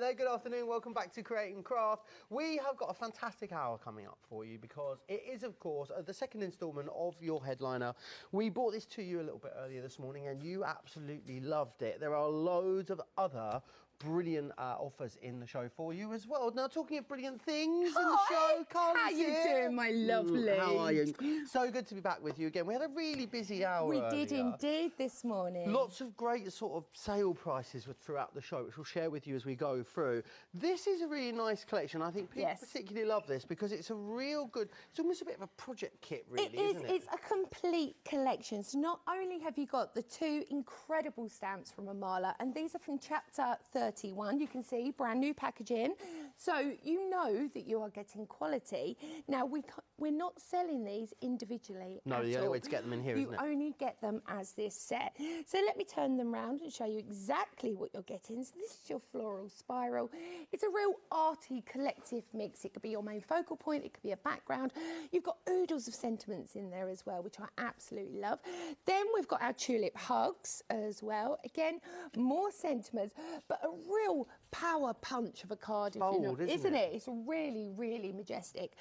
there, good afternoon, welcome back to Create and Craft. We have got a fantastic hour coming up for you because it is, of course, the second instalment of your headliner. We brought this to you a little bit earlier this morning and you absolutely loved it. There are loads of other brilliant offers in the show for you as well. Now, talking of brilliant things in the show, Carley, how you doing, my lovely? How are you? So good to be back with you again. We had a really busy hour We earlier. did indeed this morning. Lots of great sort of sale prices throughout the show, which we'll share with you as we go through. This is a really nice collection. I think people particularly love this because it's a real good, it's almost a bit of a project kit, really, isn't it? It's a complete collection. So not only have you got the two incredible stamps from Amala, and these are from chapter 31, you can see brand new packaging, so you know that you are getting quality. Now we're not selling these individually. No, the only way to get them in here, isn't it? You only get them as this set. So let me turn them round and show you exactly what you're getting. So this is your floral spiral. It's a real arty collective mix. It could be your main focal point, it could be a background. You've got oodles of sentiments in there as well, which I absolutely love. Then we've got our tulip hugs as well. Again, more sentiments, but a real power punch of a card, bold, isn't it? It's really, really majestic.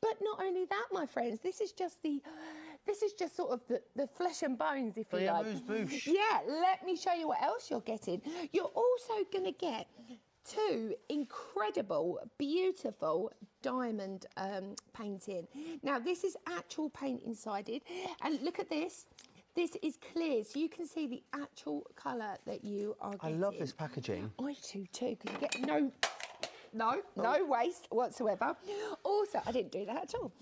But not only that, my friends, this is just sort of the flesh and bones, if you like. Boosh. Yeah, let me show you what else you're getting. You're also going to get two incredible, beautiful diamond painting. Now, this is actual paint inside it, and look at this. This is clear, so you can see the actual colour that you are getting. I love this packaging. I do too, because you get no waste whatsoever. Also, I didn't do that at all.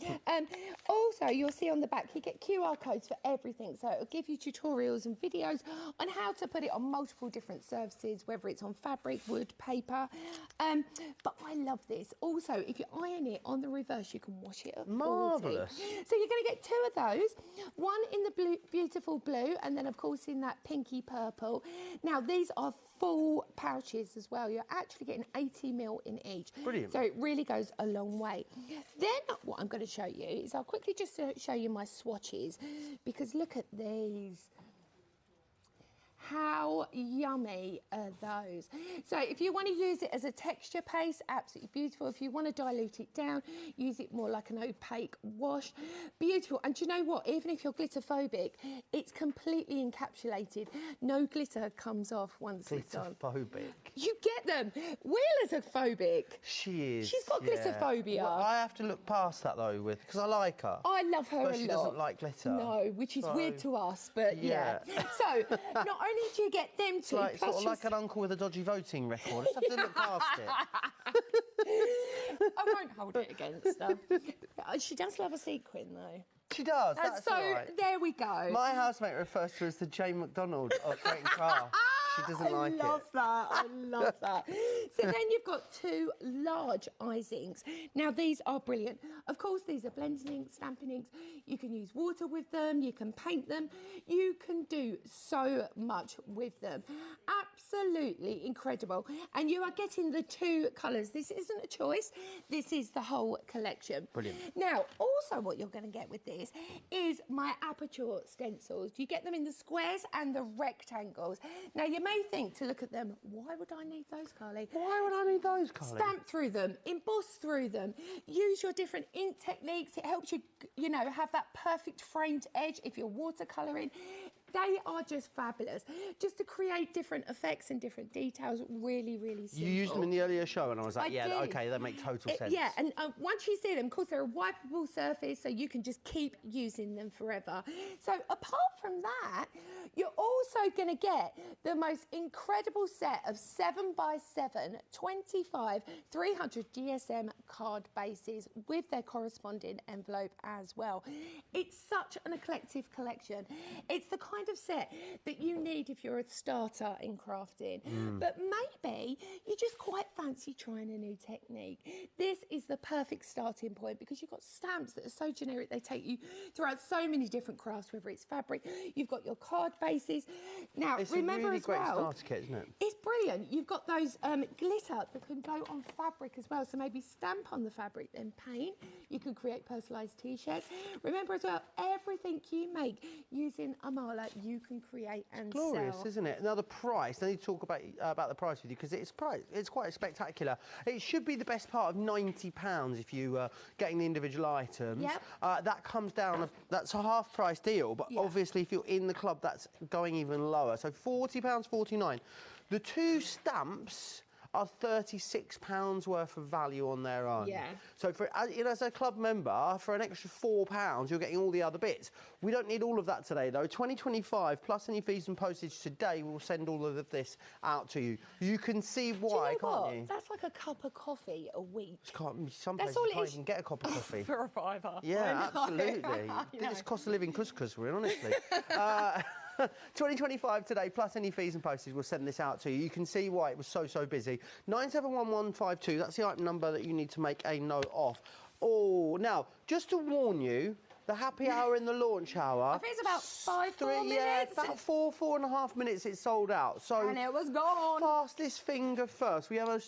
Also, you'll see on the back, you get QR codes for everything. So it'll give you tutorials and videos on how to put it on multiple different surfaces, whether it's on fabric, wood, paper. But I love this. Also, if you iron it on the reverse, you can wash it at 40. Marvellous. So you're going to get two of those. One in the beautiful blue, and then, of course, in that pinky purple. Now, these are full pouches as well. You're actually getting 80 ml in each. Brilliant. So it really goes a long way. Then what I'm going to show you is I'll quickly just show you my swatches, because look at these. How yummy are those? So if you want to use it as a texture paste, absolutely beautiful. If you want to dilute it down, use it more like an opaque wash. Beautiful. And do you know what? Even if you're glitter phobic, it's completely encapsulated. No glitter comes off once it's on. Glitter phobic. You get them. Wheeler's a phobic. She is. She's got glitter phobia. Well, I have to look past that though, because I like her. I love her a lot. But she doesn't like glitter. No, which is weird to us, but yeah. So not only do you get them two, like, sort of like an uncle with a dodgy voting record. I just have to look past it. I won't hold it against her. She does love a sequin, though. She does. That's so all right. There we go. My housemate refers to her as the Jane McDonald of Create and Craft. She doesn't like it. I love that. I love that. So then you've got two large ice inks. Now, these are brilliant. Of course, these are blending inks, stamping inks. You can use water with them. You can paint them. You can do so much with them. Absolutely incredible. And you are getting the two colours. This isn't a choice. This is the whole collection. Brilliant. Now, also what you're going to get with this is my aperture stencils. You get them in the squares and the rectangles. Now, you may think, to look at them, why would I need those, Carly? Why would I need those, Carly? Stamp through them, emboss through them, use your different ink techniques. It helps you, you know, have that perfect framed edge if you're watercolouring. They are just fabulous. Just to create different effects and different details, really, really simple. You used them in the earlier show and I was like, okay, that makes total sense. Yeah, and once you see them, of course, they're a wipeable surface, so you can just keep using them forever. So apart from that, you're also going to get the most incredible set of 7x7, 25, 300 GSM card bases with their corresponding envelope as well. It's such an eclectic collection. It's the kind of set that you need if you're a starter in crafting. But maybe you just quite fancy trying a new technique. This is the perfect starting point because you've got stamps that are so generic, they take you throughout so many different crafts, whether it's fabric, you've got your card bases. Now, it's remember a really as great well, starter kit, isn't it? It's brilliant. You've got those glitter that can go on fabric as well. So maybe stamp on the fabric, then paint. You can create personalised T-shirts. Remember as well, everything you make using Amala, that you can create and Glorious, sell. isn't it? Now the price. I need to talk about the price with you because it's quite spectacular. It should be the best part of £90 if you getting the individual items. Yep. That comes down. That's a half price deal, but obviously if you're in the club, that's going even lower. So £40.49. The 2 stamps are £36 worth of value on their own. Yeah. So for as a club member, for an extra £4, you're getting all the other bits. We don't need all of that today, though. 2025 plus any fees and postage today. We'll send all of this out to you. You can see why, can't you? That's like a cup of coffee a week. Some places you can't even get a cup of coffee. For a £5. Yeah, absolutely. It's cost of living couscous, really, honestly. 2025 today, plus any fees and postage, we'll send this out to you. You can see why it was so busy. 971152, that's the item number that you need to make a note of. Oh, now, just to warn you, the happy hour in the launch hour. I think it's about 4 minutes. Yeah, about 4.5 minutes it's sold out. So and it was gone. Fastest finger first. We have a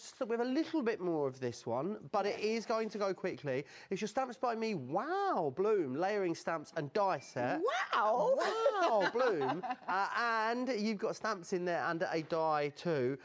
little bit more of this one, but it is going to go quickly. It's your Stamps by Me Wow Bloom layering stamps and die set. Wow! Wow Bloom. And you've got stamps in there and a die too.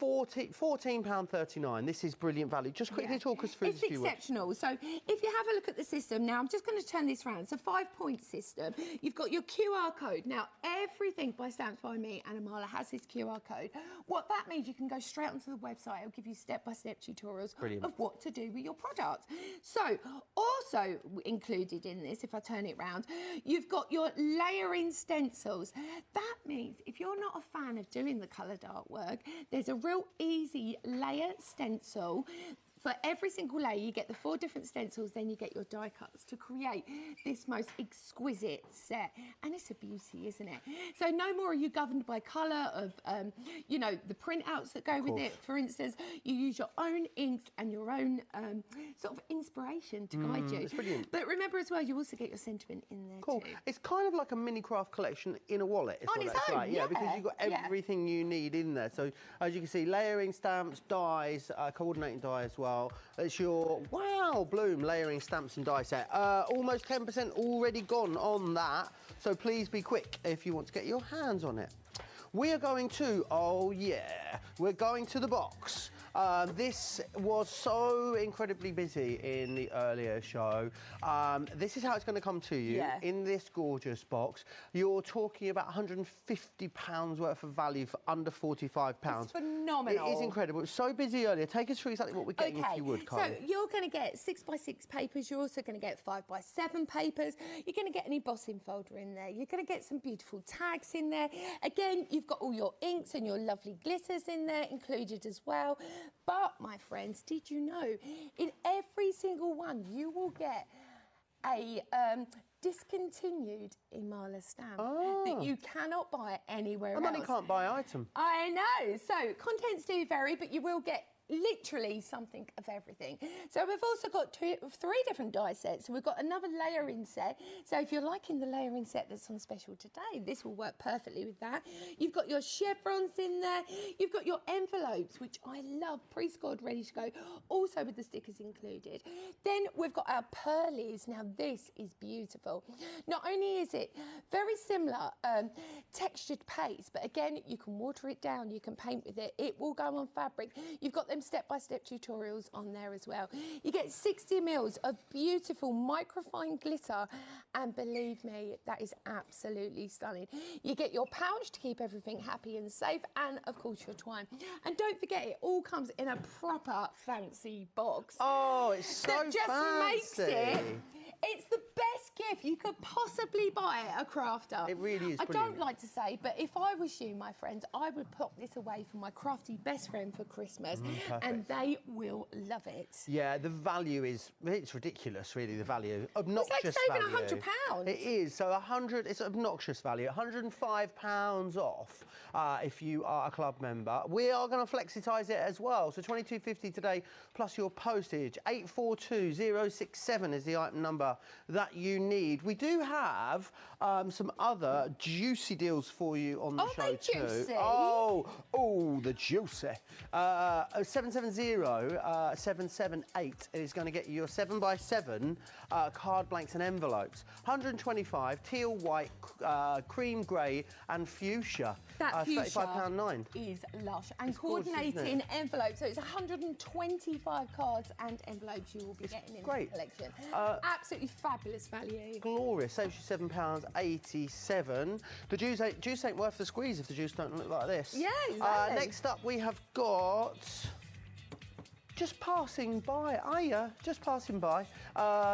£14.39. This is brilliant value. Just quickly talk us through this. It's exceptional. So if you have a look at the system, now I'm just going to turn this around. It's a 5-point system. You've got your QR code. Now, everything by Stamps by Me and Amala has this QR code. What that means, you can go straight onto the website. It'll give you step-by-step tutorials of what to do with your product. So, also included in this, if I turn it round, you've got your layering stencils. That means if you're not a fan of doing the coloured artwork, there's a real easy layer stencil. For every single layer, you get the 4 different stencils, then you get your die cuts to create this most exquisite set. And it's a beauty, isn't it? So no more are you governed by colour of, you know, the printouts that go with it. For instance, you use your own ink and your own sort of inspiration to guide you. It's brilliant. But remember as well, you also get your sentiment in there too. It's kind of like a mini craft collection in a wallet. Is On what its that's own, like. Yeah, because you've got everything you need in there. So as you can see, layering stamps, dies, coordinating die as well. It's your Wow Bloom layering stamps and die set. Almost 10% already gone on that. So please be quick if you want to get your hands on it. We are going to, we're going to the box. This was so incredibly busy in the earlier show. This is how it's going to come to you in this gorgeous box. You're talking about £150 worth of value for under £45. It's phenomenal. It is incredible. It was so busy earlier. Take us through exactly what we're getting if you would, Carley. So you're going to get 6x6 papers. You're also going to get 5x7 papers. You're going to get an embossing folder in there. You're going to get some beautiful tags in there. Again, you've got all your inks and your lovely glitters in there included as well. But, my friends, did you know, in every single one, you will get a discontinued Imala stamp that you cannot buy anywhere else. Money can't buy item. I know. So, contents do vary, but you will get literally something of everything. So we've also got 3 different die sets. So we've got another layering set. So if you're liking the layering set that's on special today, this will work perfectly with that. You've got your chevrons in there. You've got your envelopes, which I love, pre-scored, ready to go, also with the stickers included. Then we've got our pearlies. Now this is beautiful. Not only is it very similar textured paste, but again, you can water it down, you can paint with it. It will go on fabric. You've got them step-by-step tutorials on there as well. You get 60 mils of beautiful microfine glitter, and believe me, that is absolutely stunning. You get your pouch to keep everything happy and safe, and of course your twine. And don't forget, it all comes in a proper fancy box. Oh, it's so that just fancy. Makes it. It's the best gift you could possibly buy a crafter. It really is I brilliant. don't like to say, but if I was you, my friends, I would pop this away for my crafty best friend for Christmas, and they will love it. Yeah, the value is, it's ridiculous, really, the value. Obnoxious it's like saving value. £100. It is, so it's obnoxious value. £105 off if you are a club member. We are going to flexitize it as well, so £22.50 today, plus your postage. 842067 is the item number that you need. We do have some other juicy deals for you on the Are show they too. juicy? Oh, the juicy. 770-778 is going to get you your 7x7 card blanks and envelopes. 125 teal, white, cream grey, and fuchsia. That fuchsia £35.9 is lush. And It's gorgeous, isn't coordinating it? envelopes, so it's 125 cards and envelopes you will be getting in great. this collection. Absolutely fabulous value. Glorious, saves you £7.87. The juice ain't worth the squeeze if the juice don't look like this. Yeah, exactly. Next up we have got Just Passing By. Just Passing By.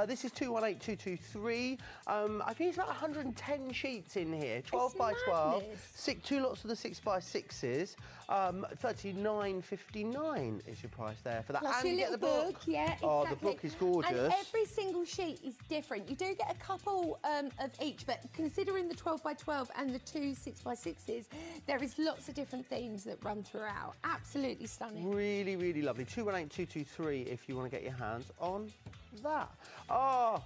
This is 218223. I think it's about 110 sheets in here. 12 by 12. madness. Two lots of the 6x6s. $39.59 is your price there for that. Plus and your you get the little book. book, yeah, exactly. Oh, the book is gorgeous. And every single sheet is different. You do get a couple of each, but considering the 12 by 12 and the two 6x6s, there is lots of different themes that run throughout. Absolutely stunning. Really, really lovely. 218223 if you want to get your hands on that. Oh,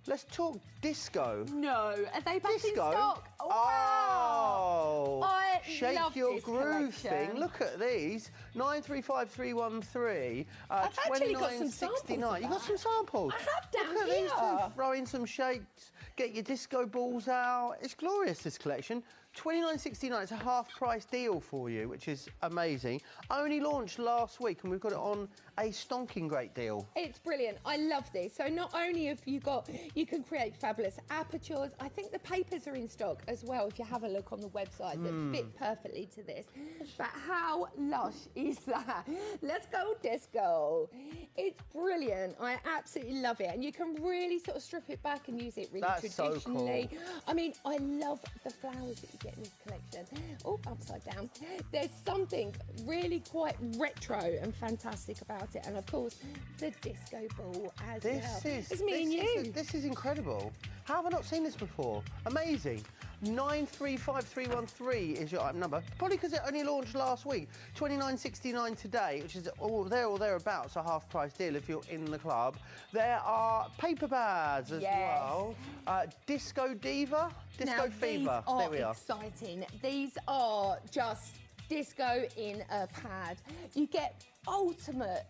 let's talk disco. No, are they back Disco? in stock? Wow. Oh, I Shake love Your this Groove collection. thing. Look at these. 935313. I've actually got some samples of You got that. some samples? I have down Look at these two. here. Throw in some shakes. Get your disco balls out. It's glorious, this collection. $29.69. It's a half-price deal for you, which is amazing. Only launched last week, and we've got it on a stonking great deal. It's brilliant. I love this. So not only have you can create fabulous apertures, I think the papers are in stock as well if you have a look on the website that fit perfectly to this. But how lush is that? Let's go disco. It's brilliant. I absolutely love it. And you can really sort of strip it back and use it really That's so traditionally. cool. I mean, I love the flowers that you get in this collection. Oh, upside down. There's something really quite retro and fantastic about it. And of course, the disco ball as well. It's me and you. This is incredible. How have I not seen this before? Amazing. 935313 is your item number. Probably because it only launched last week. $29.69 today, which is all there or thereabouts, a half-price deal if you're in the club. There are paper pads as well. Disco Diva, Disco Fever. There we are. Exciting. These are just disco in a pad. You get ultimate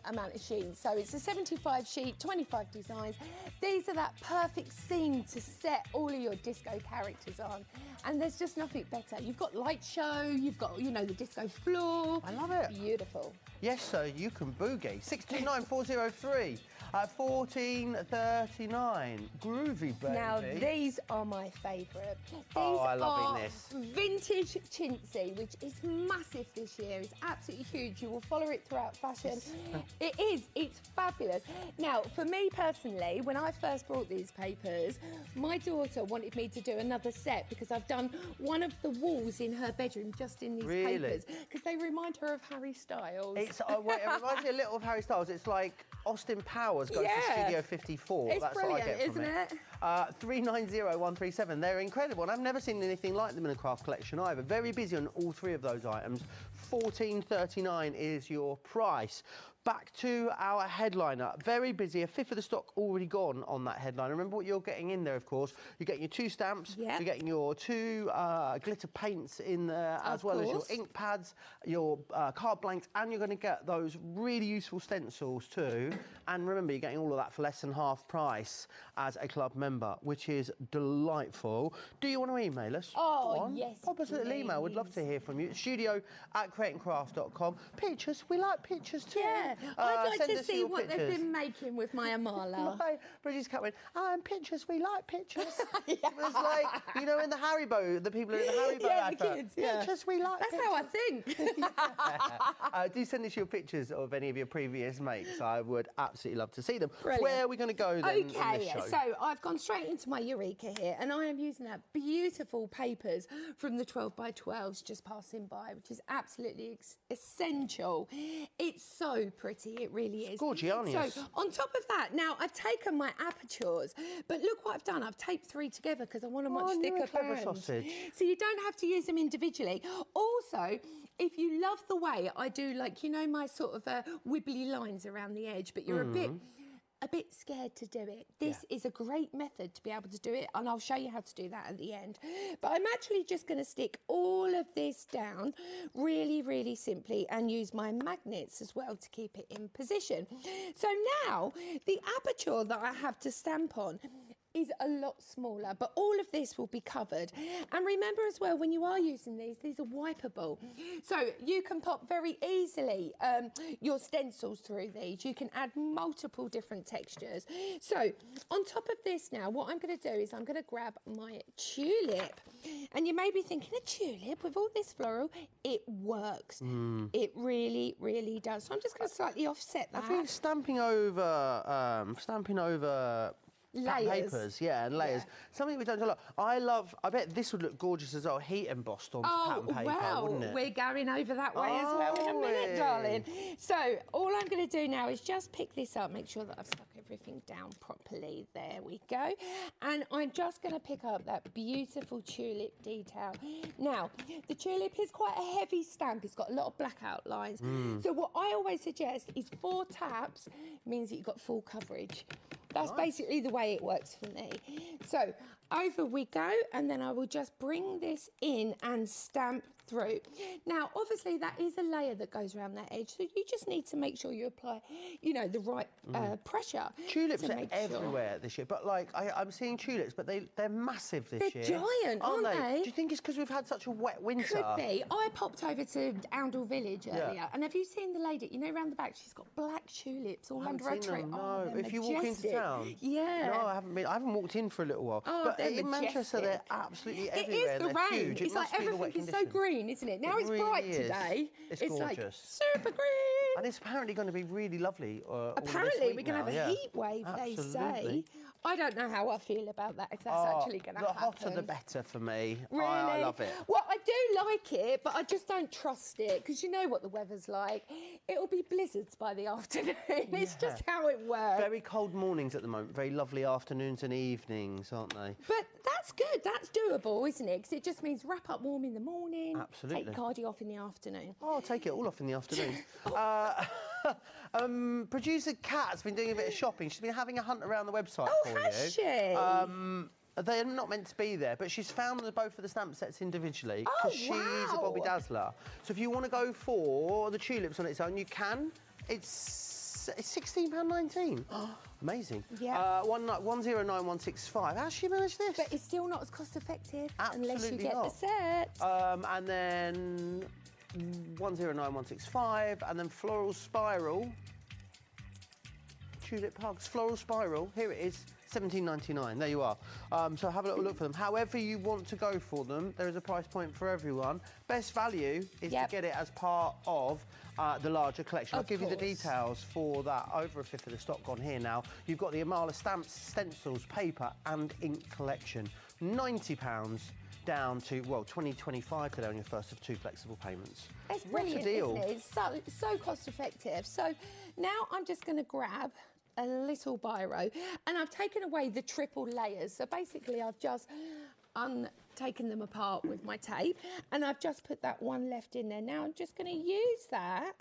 amount of sheets. So it's a 75 sheet, 25 designs. These are that perfect scene to set all of your disco characters on. And there's just nothing better. You've got light show, you've got, you know, the disco floor. I love it. Beautiful. Yes, sir, you can boogie. 629403, 1439. Groovy, baby. Now, these are my favourite. Oh, I These love are this. vintage chintzy, which is massive this year. It's absolutely huge. You will follow it throughout fashion. It is. It's fabulous. Now, for me personally, when I first brought these papers, my daughter wanted me to do another set because I've done one of the walls in her bedroom just in these papers because they remind her of Harry Styles. It reminds me a little of Harry Styles. It's like Austin Powers goes to Studio 54. It's That's brilliant, what I get from isn't it? 390137. They're incredible, and I've never seen anything like them in a craft collection either. Very busy on all three of those items. $14.39 is your price. Back to our headliner. Very busy. A fifth of the stock already gone on that headliner. Remember what you're getting in there, of course. You're getting your two stamps. Yeah. You're getting your two glitter paints in there, as well as your ink pads, your card blanks, and you're going to get those really useful stencils too. And remember, you're getting all of that for less than half price as a club member, which is delightful. Do you want to email us? Oh, yes, Pop us a little email. We'd love to hear from you. studio@createandcraft.com. Pictures. We like pictures too. Yeah, I'd like send to us see your what they've pictures. been making with my Amala. Right, Bridget's cat went, pictures, we like pictures. It was like, you know, in the Haribo, the people in the Haribo advert. The kids, Pictures, we like That's pictures. how I think. Do send us your pictures of any of your previous makes. I would absolutely love to see them. Brilliant. Where are we going to go then in this Okay, show? so I've gone straight into my Eureka here, and I am using that beautiful papers from the 12 by 12s Just Passing By, which is absolutely essential. It's so pretty, it really is. Gorgianius. So on top of that, now I've taken my apertures, but look what I've done. I've taped three together because I want a much you're a thicker clever band. sausage. So you don't have to use them individually. Also, if you love the way I do, like, you know, my sort of wibbly lines around the edge, but you're a bit a bit scared to do it, this is a great method to be able to do it, and I'll show you how to do that at the end. But I'm actually just going to stick all of this down really, really simply and use my magnets as well to keep it in position. So now the aperture that I have to stamp on is a lot smaller, but all of this will be covered. And remember as well, when you are using these are wipeable. So you can pop very easily your stencils through these. You can add multiple different textures. So on top of this now, what I'm gonna do is I'm gonna grab my tulip. And you may be thinking, a tulip with all this floral, it works. It really, really does. So I'm just gonna slightly offset that. I think stamping over Layers. papers, and layers. Yeah. Something we don't do a lot. I bet this would look gorgeous as well, heat embossed onto pattern paper, wouldn't it? We're going over that way as well in a minute, darling. So all I'm going to do now is just pick this up, make sure that I've stuck everything down properly. There we go. And I'm just going to pick up that beautiful tulip detail. Now, the tulip is quite a heavy stamp. It's got a lot of black outlines. So what I always suggest is 4 taps means that you've got full coverage. That's basically the way it works for me. So over we go, and then I will just bring this in and stamp through. Now, obviously, that is a layer that goes around that edge, so you just need to make sure you apply, the right pressure. Tulips are everywhere this year, but like I'm seeing tulips, but they're massive this year. They're giant, aren't they? Do you think it's because we've had such a wet winter? Could be. I popped over to Oundle Village earlier, and have you seen the lady, around the back, she's got black tulips all under her tree. No, if you walk into town. Yeah. No, I haven't been. I haven't walked in for a little while. Oh, but in Manchester, they're absolutely everywhere. It is the they're rain. huge. It's like everything is so green, isn't it? Now it's really bright is. today. It's like gorgeous. super green. And it's apparently going to be really lovely. Apparently, we're going to have a heat wave, they say. I don't know how I feel about that, if that's actually going to happen. The hotter the better for me. Really? I love it. Well, I do like it, but I just don't trust it, because you know what the weather's like. It'll be blizzards by the afternoon. It's just how it works. Very cold mornings at the moment. Very lovely afternoons and evenings, aren't they? But that's good. That's doable, isn't it? Because it just means wrap up warm in the morning. Absolutely. Take Cardi off in the afternoon. Oh, I'll take it all off in the afternoon. Producer Kat's been doing a bit of shopping. She's been having a hunt around the website for you. Has she? They're not meant to be there, but she's found both of the stamp sets individually because she's a Bobby Dazzler. So if you want to go for the tulips on its own, you can. It's £16.19. Amazing. Yeah. 109165. How's she managed this? But it's still not as cost effective unless you Absolutely get not. the set. And then 109165, and then Floral Spiral. Tulip Hugs, Floral Spiral. Here it is. £17.99. There you are. So have a little look for them. However you want to go for them, there is a price point for everyone. Best value is to get it as part of the larger collection. I'll give you the details for that. Over a fifth of the stock gone here now. You've got the Amala stamps, stencils, paper and ink collection. £90 down to, well, £20.25 today on your first of 2 flexible payments. It's brilliant, what a deal. isn't it? It's so cost effective. So now I'm just going to grab a little biro, and I've taken away the triple layers. So basically I've just taken them apart with my tape, and I've just put that one left in there. Now I'm just going to use that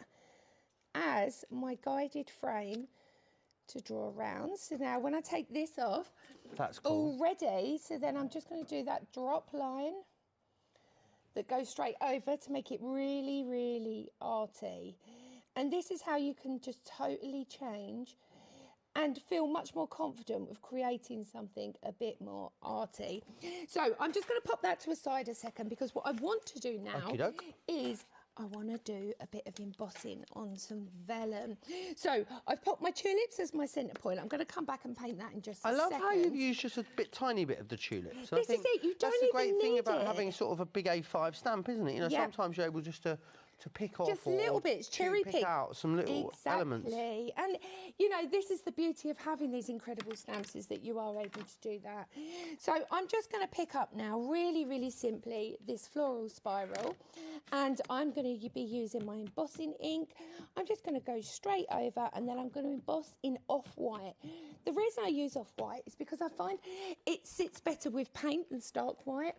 as my guided frame to draw around. So now when I take this off, that's cool. Already, so then I'm just going to do that drop line that goes straight over to make it really, really arty. And this is how you can just totally change and feel much more confident with creating something a bit more arty. So I'm just going to pop that to a side a second, because what I want to do now is I want to do a bit of embossing on some vellum. So I've popped my tulips as my centre point. I'm going to come back and paint that in just a second. I love how you've used just a tiny bit of the tulips. This is it. You don't that's the great even thing need about it. having sort of a big A5 stamp, isn't it? You know, sometimes you're able just to pick off just little bits, cherry pick out some little elements. And you know, this is the beauty of having these incredible stamps, is that you are able to do that. So I'm just going to pick up now really, really simply this floral spiral, and I'm going to be using my embossing ink. I'm just going to go straight over, and then I'm going to emboss in off-white. The reason I use off-white is because I find it sits better with paint than stark white.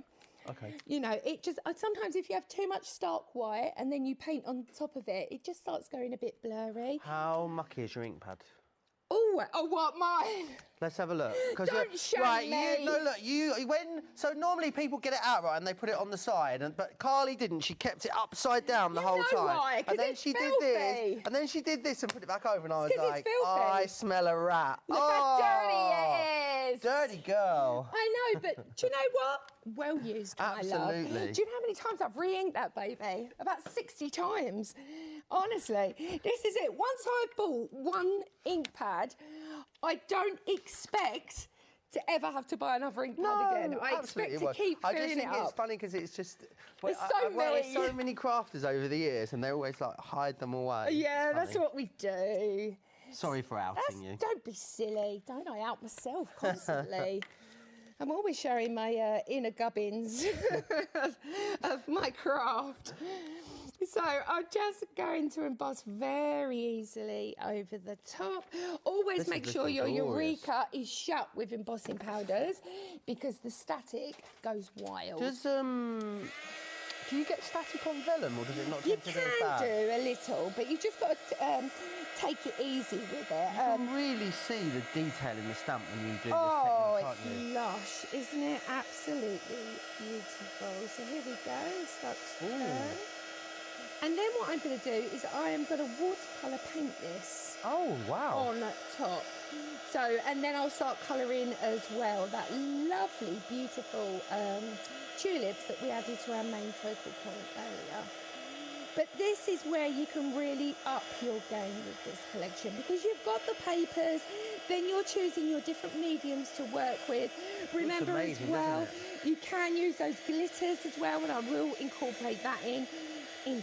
Okay. You know, it just, sometimes if you have too much stark white and then you paint on top of it, it just starts going a bit blurry. How mucky is your ink pad? Oh, Oh, what, mine? Let's have a look. Don't shame right, me. So normally people get it out right and they put it on the side, but Carly didn't. She kept it upside down the whole time. Why? 'Cause And then it's she filthy. did this, and then she did this and put it back over, and I was 'cause it's like, filthy. I smell a rat. Look how dirty it is. Dirty girl. I know, but do you know what? Well used, my love. Absolutely. Do you know how many times I've re-inked that baby? About 60 times. Honestly, this is it. Once I've bought one ink pad, I don't expect to ever have to buy another ink pad again. I expect to keep filling it up. I just think it's funny because it's just... There's I've worked with so many crafters over the years and they always like hide them away. Yeah, that's what we do. Sorry for outing you. Don't be silly. Don't I out myself constantly? I'm always showing my inner gubbins of my craft. So I'm just going to emboss very easily over the top. Always make sure your Eureka is shut with embossing powders because the static goes wild. Do you get static on vellum or does it not You tend to can go bad? do a little, but you just got to take it easy with it. You can really see the detail in the stamp when you do this Oh, technique, can't you? it's lush, isn't it? Absolutely beautiful. So here we go, start to turn. And then what I'm going to do is I am going to watercolour paint this. Oh, wow. On top. So, and then I'll start colouring as well that lovely, beautiful tulips that we added to our main focal point earlier. But this is where you can really up your game with this collection because you've got the papers, then you're choosing your different mediums to work with. Remember amazing, as well, you can use those glitters as well, and I will incorporate that in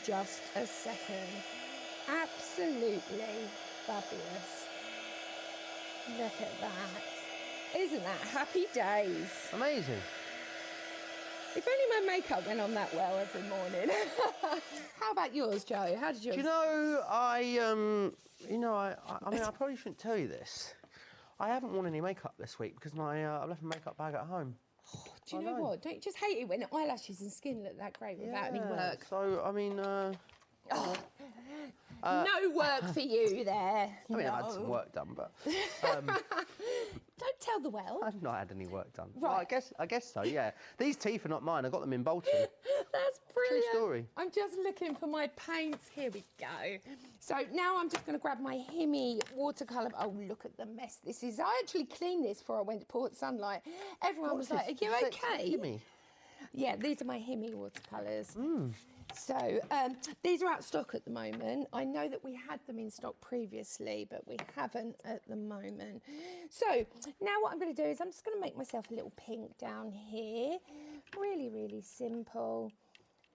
just a second. Absolutely fabulous. Look at that. Isn't that happy days? Amazing. If only my makeup went on that well every morning. How about yours, Joe? How did yours? Do you know, I mean, I probably shouldn't tell you this. I haven't worn any makeup this week because I left my makeup bag at home. Oh, do you know what? Don't you just hate it when eyelashes and skin look that great without any work? So, I mean... no work for you there. I mean, I've had some work done, but... Don't tell the world. I've not had any work done. Right. Well, I guess so, yeah. These teeth are not mine. I got them in Bolton. That's brilliant. True story. I'm just looking for my paints. Here we go. So now I'm just going to grab my Himi watercolour. Oh, look at the mess this is. I actually cleaned this before I went to Port Sunlight. Everyone was like, are you okay? Himi? Yeah, these are my Himi watercolours. So these are out of stock at the moment. I know that we had them in stock previously, but we haven't at the moment. So now what I'm going to do is I'm just going to make myself a little pink down here. Really, really simple.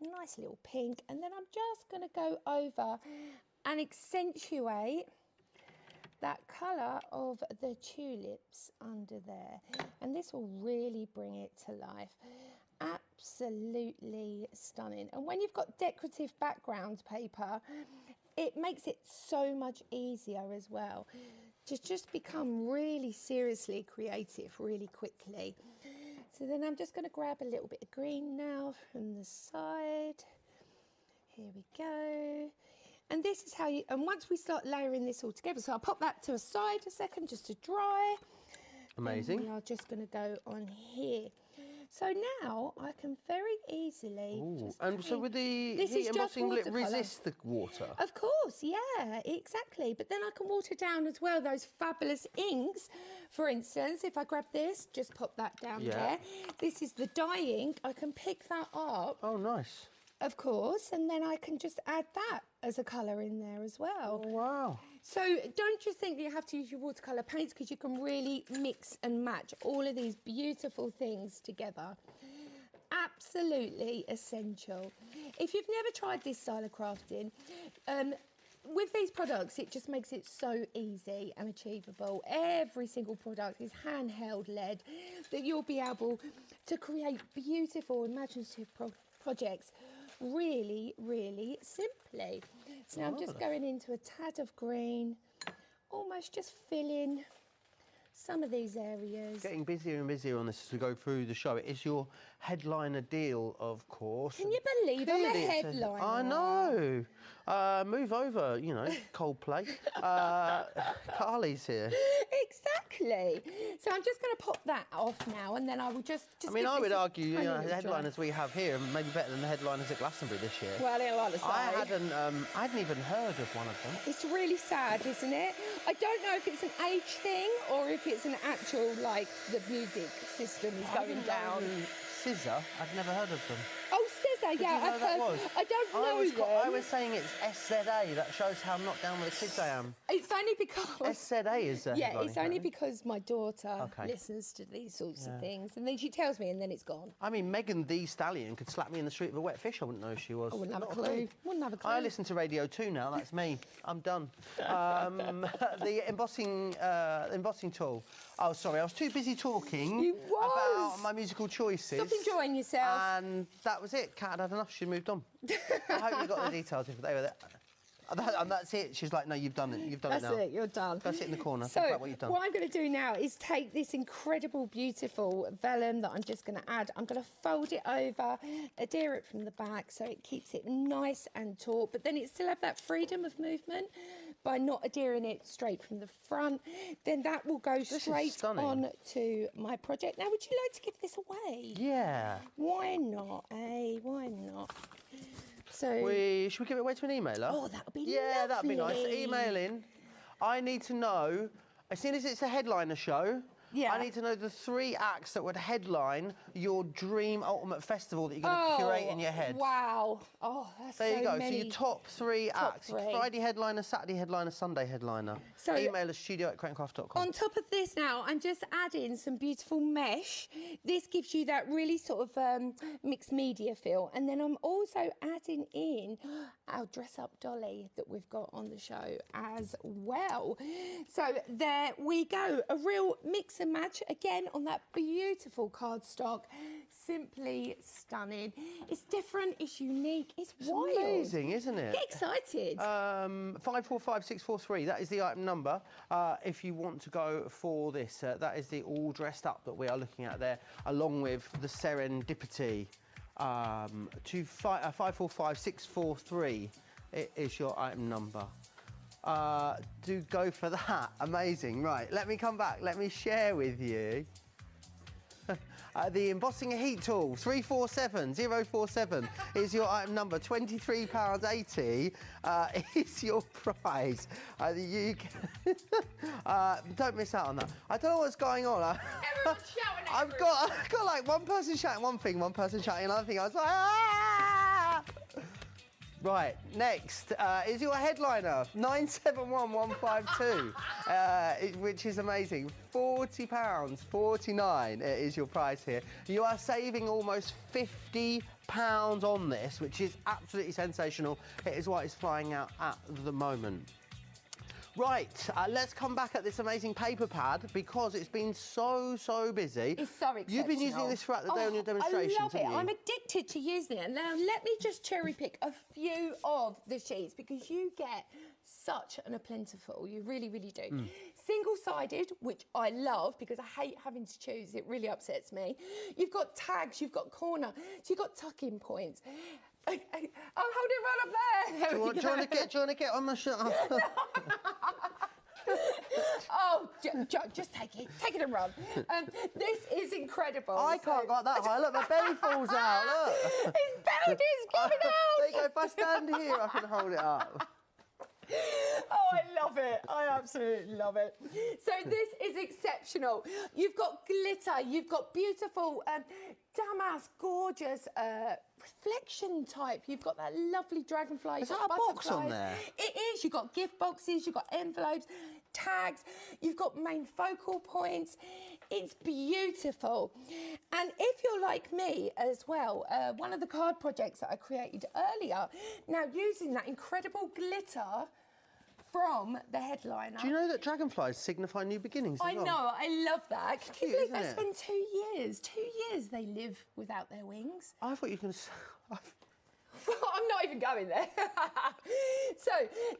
Nice little pink. And then I'm just going to go over and accentuate that colour of the tulips under there. And this will really bring it to life. Absolutely stunning. And when you've got decorative background paper, it makes it so much easier as well to just become really seriously creative really quickly. So then I'm just going to grab a little bit of green now from the side. Here we go. And this is how you, and once we start layering this all together, so I'll pop that to a side a second just to dry. Amazing. And we are just going to go on here. So now I can very easily just and so with the heat embossing, will it resist the water? Of course, yeah, exactly. But then I can water down as well those fabulous inks. For instance, if I grab this, just pop that down there. This is the dye ink. I can pick that up. Oh, nice. Of course, and then I can just add that as a colour in there as well. Oh, wow. So don't just think that you have to use your watercolour paints because you can really mix and match all of these beautiful things together. Absolutely essential. If you've never tried this style of crafting, with these products, it just makes it so easy and achievable. Every single product is handheld lead that you'll be able to create beautiful, imaginative projects really, really simply. So now I'm just going into a tad of green, almost just filling some of these areas. Getting busier and busier on this as we go through the show. It is your headliner deal, of course. Can you believe I'm a headliner? I know. Move over, you know, Coldplay. Carley's here. Exactly. So I'm just going to pop that off now, and then I will just I mean, I would argue, you know, the headliners we have here are maybe better than the headliners at Glastonbury this year. Well, I like to say. I hadn't even heard of one of them. It's really sad, isn't it? I don't know if it's an age thing or if it's an actual, like, the music system is going down. Scissor, I'd never heard of them. Oh, Scissor, yeah, I've heard. I don't know them. I was saying it's SZA. That shows how not down with the kids I am. It's only because... SZA is yeah, it's only because my daughter listens to these sorts of things. And then she tells me and then it's gone. I mean, Megan Thee Stallion could slap me in the street with a wet fish. I wouldn't know who she was. I wouldn't have a clue. Wouldn't have a clue. I listen to Radio 2 now. That's me. I'm done. The embossing tool. Oh, sorry. I was too busy talking about my musical choices. Stop enjoying yourself. And that was it. Kat had enough. She moved on. I hope you got the details. If they were there. And that's it. She's like, no, you've done it. You've done it now. That's it. You're done. Go sit in the corner. So Think about what you've done. What I'm going to do now is take this incredible, beautiful vellum that I'm just going to add. I'm going to fold it over, adhere it from the back so it keeps it nice and taut, but then it still have that freedom of movement by not adhering it straight from the front. Then that will go straight on to my project. Now, would you like to give this away? Yeah. Why not, eh? Why not? So should we give it away to an emailer? Oh, that would be yeah, that'd be nice. Email in. I need to know, as soon as it's a headliner show, I need to know the 3 acts that would headline your dream ultimate festival that you're going to curate in your head. Wow. Oh, that's there you go. many. So your top 3 acts. 3. Friday headliner, Saturday headliner, Sunday headliner. So email us studio@creatingcraft.com. On top of this now, I'm just adding some beautiful mesh. This gives you that really sort of mixed media feel. And then I'm also adding in our dress-up dolly that we've got on the show as well. So there we go. A real mix and match again on that beautiful cardstock. Simply stunning. It's different, it's unique, it's wild. Amazing, isn't it? Get excited. 545643, that is the item number. If you want to go for this, that is the all dressed up that we are looking at there, along with the Serendipity. 545643 it is your item number. Do go for that. Amazing. Right, let me come back. Let me share with you the embossing heat tool. 347047 is your item number. £23.80 is your prize. Don't miss out on that. I don't know what's going on. Everyone's shouting. I've got like one person shouting one thing, one person shouting another thing. I was like, ah! Right, next is your headliner, 971152, which is amazing. £40.49 is your price here. You are saving almost £50 on this, which is absolutely sensational. It is what is flying out at the moment. Right, let's come back at this amazing paper pad because it's been so busy. It's so exceptional. You've been using this throughout the day on your demonstrations, I love it. haven't you? I'm addicted to using it. Now, let me just cherry pick a few of the sheets because you get such a plentiful. You really, really do. Single-sided, which I love because I hate having to choose. It really upsets me. You've got tags, you've got corner, so you've got tuck-in points. I'm holding right up there. Do you want to get on my shirt? Oh, just take it and run. This is incredible. I can't go that high. Look, my belly falls out. Look. His belly is coming out. There you go. If I stand here, I can hold it up. Oh, I love it. I absolutely love it. So this is exceptional. You've got glitter. You've got beautiful damask, gorgeous reflection type. You've got that lovely dragonfly. Is that a box on there? It is. You've got gift boxes. You've got envelopes, tags. You've got main focal points. It's beautiful. And if you're like me as well, one of the card projects that I created earlier, now using that incredible glitter from the headliner. Do you know that dragonflies signify new beginnings as well? I know, I love that. Can you believe they spend 2 years? 2 years they live without their wings. I thought you were going to say... I'm not even going there. So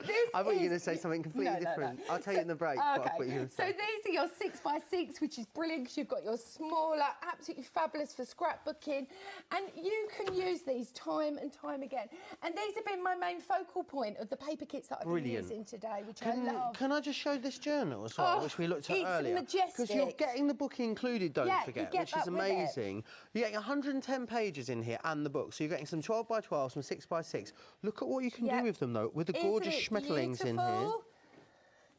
this I thought you were going to say something completely different. I'll tell you in the break. Okay. What I thought you were going to So say. these are your 6x6, which is brilliant because you've got your smaller, absolutely fabulous for scrapbooking, and you can use these time and time again. And these have been my main focal point of the paper kits that I've been using today, which I love. Can I just show this journal as well, which we looked at earlier? It's majestic. Because you're getting the book included, don't forget, you get which is that with it. amazing. You're getting 110 pages in here and the book. So you're getting some 12x12, some 6x6. Look at what you can do with them, though, with the gorgeous schmetterlings in here.